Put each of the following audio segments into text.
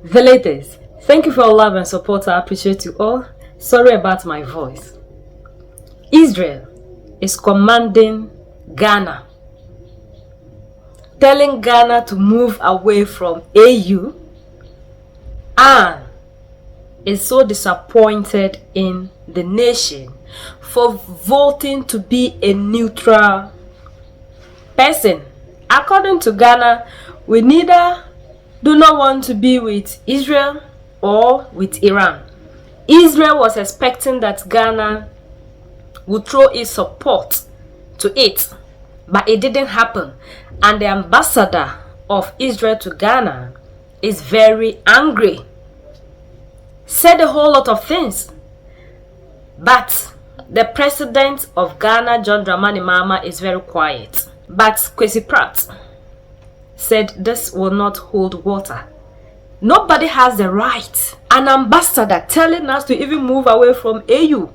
The latest. Thank you for your love and support. I appreciate you all. Sorry about my voice. Israel is commanding Ghana, telling Ghana to move away from AU, and is so disappointed in the nation for voting to be a neutral person. According to Ghana, we neither do not want to be with Israel or with Iran. Israel was expecting that Ghana would throw its support to it, but it didn't happen. And the ambassador of Israel to Ghana is very angry. Said a whole lot of things. But the president of Ghana, John Dramani Mahama, is very quiet. But Kwesi Pratt said this will not hold water. Nobody has the right, an ambassador telling us to even move away from AU,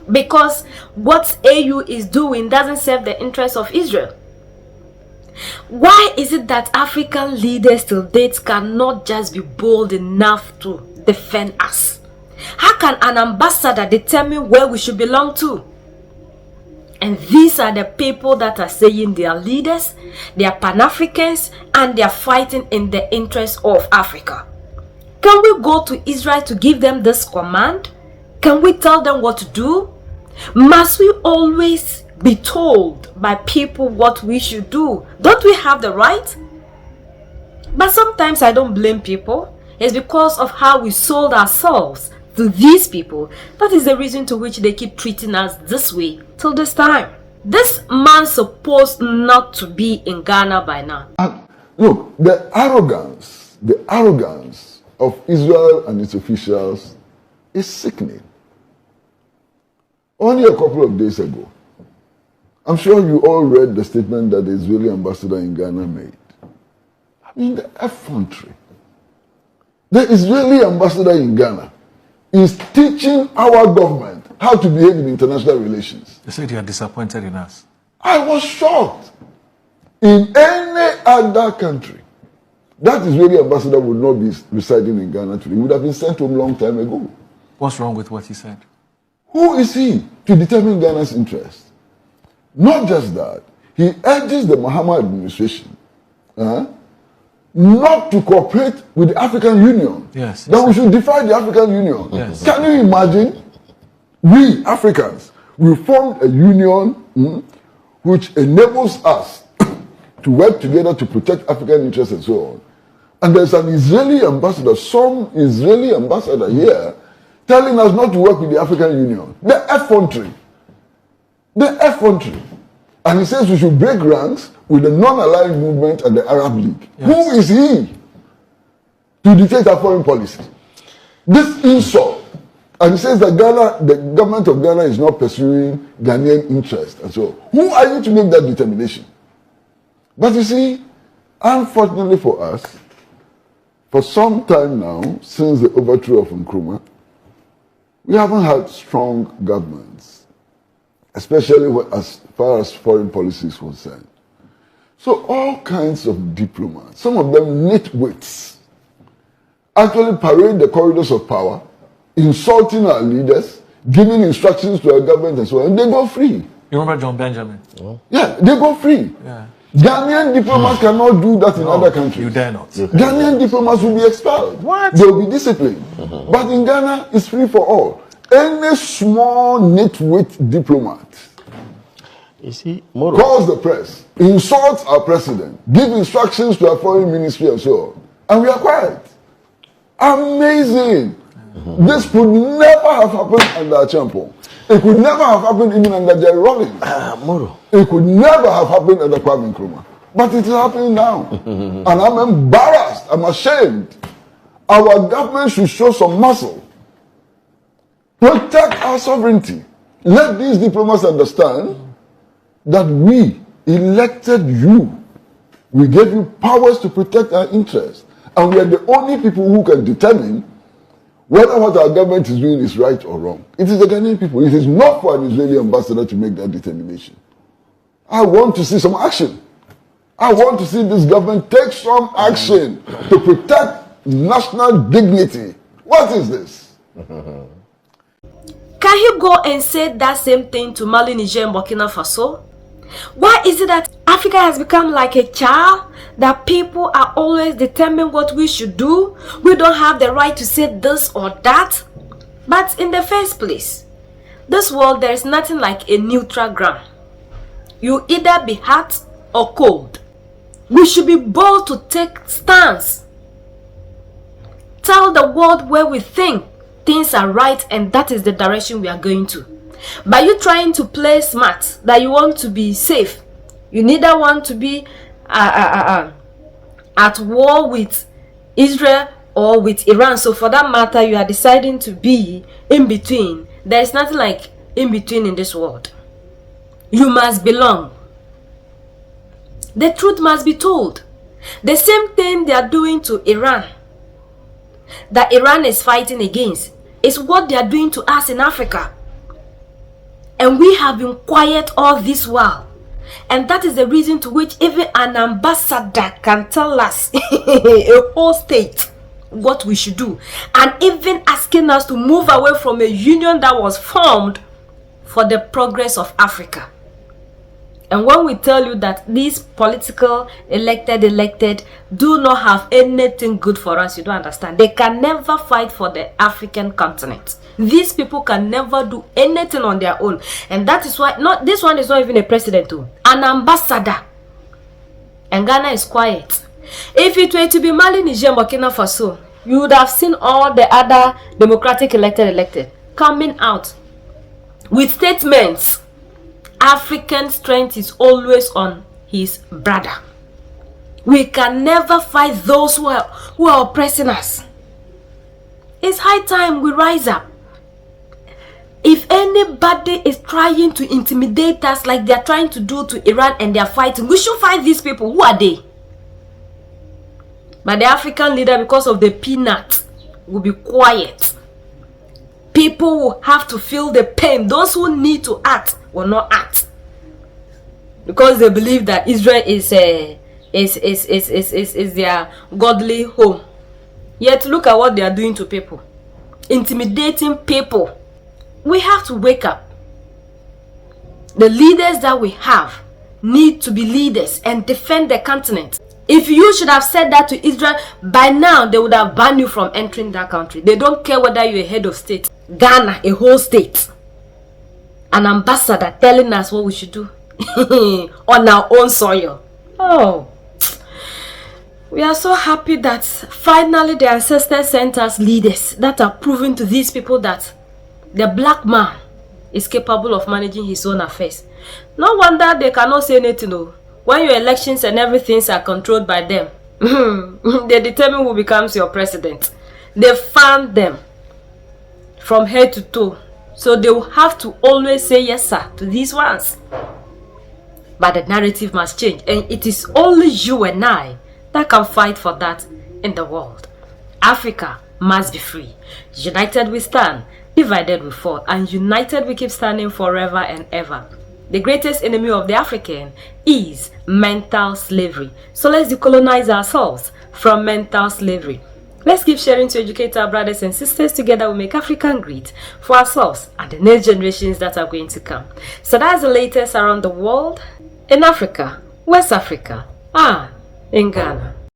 because what AU is doing doesn't serve the interests of Israel. Why is it that African leaders till date cannot just be bold enough to defend us? How can an ambassador determine where we should belong to? And these are the people that are saying they are leaders, they are Pan-Africans, and they are fighting in the interest of Africa. Can we go to Israel to give them this command? Can we tell them what to do? Must we always be told by people what we should do? Don't we have the right? But sometimes I don't blame people. It's because of how we sold ourselves to these people. That is the reason to which they keep treating us this way till this time. This man supposed not to be in Ghana by now. Look, the arrogance of Israel and its officials is sickening. Only a couple of days ago, I'm sure you all read the statement that the Israeli ambassador in Ghana made. I mean, the effrontery. The Israeli ambassador in Ghana is teaching our government how to behave in international relations. They said you are disappointed in us. I was shocked. In any other country, that Israeli ambassador would not be residing in Ghana today. He would have been sent home a long time ago. What's wrong with what he said? Who is he to determine Ghana's interest? Not just that, he urges the Mahama administration not to cooperate with the African Union. Yes. That we should defy the African Union. Yes. Can you imagine? We Africans, we formed a union which enables us to work together to protect African interests and so on. And there's an Israeli ambassador, some Israeli ambassador here, telling us not to work with the African Union. The effrontery. The effrontery. And he says we should break ranks with the non-aligned movement and the Arab League. Yes. Who is he to dictate our foreign policy? This insult. And he says that Ghana, the government of Ghana is not pursuing Ghanaian interest. And so, who are you to make that determination? But you see, unfortunately for us, for some time now, since the overthrow of Nkrumah, we haven't had strong governments, especially as far as foreign policy is concerned. So all kinds of diplomats, some of them nitwits, actually parade the corridors of power, insulting our leaders, giving instructions to our government and so on, and they go free. You remember John Benjamin? Oh. Yeah, they go free. Yeah. Ghanaian diplomats cannot do that in other countries. You dare not. Ghanaian diplomats will be expelled. What? They will be disciplined. But in Ghana, it's free for all. Any small nitwit diplomat calls the press, insults our president, gives instructions to our foreign ministry and so on, and we are quiet. Amazing. This could never have happened under Champon. It could never have happened even under Jerry Rawlings. It could never have happened under Kwame Nkrumah. But it is happening now. And I'm embarrassed. I'm ashamed. Our government should show some muscle. Protect our sovereignty. Let these diplomats understand that we elected you. We gave you powers to protect our interests. And we are the only people who can determine whether what our government is doing is right or wrong. It is the Ghanaian people. It is not for an Israeli ambassador to make that determination. I want to see some action. I want to see this government take some action to protect national dignity. What is this? Can he go and say that same thing to Mali, Niger, and Burkina Faso? Why is it that Africa has become like a child, that people are always determining what we should do? We don't have the right to say this or that. But in the first place, this world, there is nothing like a neutral ground. You either be hot or cold. We should be bold to take stance. Tell the world where we think things are right, and that is the direction we are going to. By you trying to play smart, that you want to be safe, you neither want to be at war with Israel or with Iran. So for that matter, you are deciding to be in between. There is nothing like in between in this world. You must belong. The truth must be told. The same thing they are doing to Iran, that Iran is fighting against, is what they are doing to us in Africa. And we have been quiet all this while. And that is the reason to which even an ambassador can tell us, a whole state, what we should do. And even asking us to move away from a union that was formed for the progress of Africa. And when we tell you that these political elected do not have anything good for us, you don't understand. They can never fight for the African continent. These people can never do anything on their own. And that is why this one is not even a president too. An ambassador. And Ghana is quiet. If it were to be Mali, Niger, Burkina Faso, you would have seen all the other democratic elected coming out with statements. African strength is always on his brother. We can never fight those who are oppressing us. It's high time we rise up. If anybody is trying to intimidate us like they are trying to do to Iran and they are fighting, we should fight these people. Who are they? But the African leader, because of the peanut, will be quiet. People will have to feel the pain. Those who need to act will not act, because they believe that Israel is their godly home. Yet look at what they are doing to people, intimidating people. We have to wake up. The leaders that we have need to be leaders and defend the continent. If you should have said that to Israel, by now they would have banned you from entering that country. They don't care whether you're a head of state. Ghana, a whole state. An ambassador telling us what we should do on our own soil. Oh, we are so happy that finally the ancestors sent us leaders that are proving to these people that the black man is capable of managing his own affairs. No wonder they cannot say anything. No. When your elections and everything are controlled by them, they determine who becomes your president. They fund them from head to toe. So they will have to always say yes sir to these ones. But the narrative must change. And it is only you and I that can fight for that in the world. Africa must be free. United we stand, divided we fall. And united we keep standing forever and ever. The greatest enemy of the African is mental slavery. So let's decolonize ourselves from mental slavery. Let's keep sharing to educate our brothers and sisters. Together we make African great for ourselves and the next generations that are going to come. So that's the latest around the world, in Africa, West Africa, in Ghana.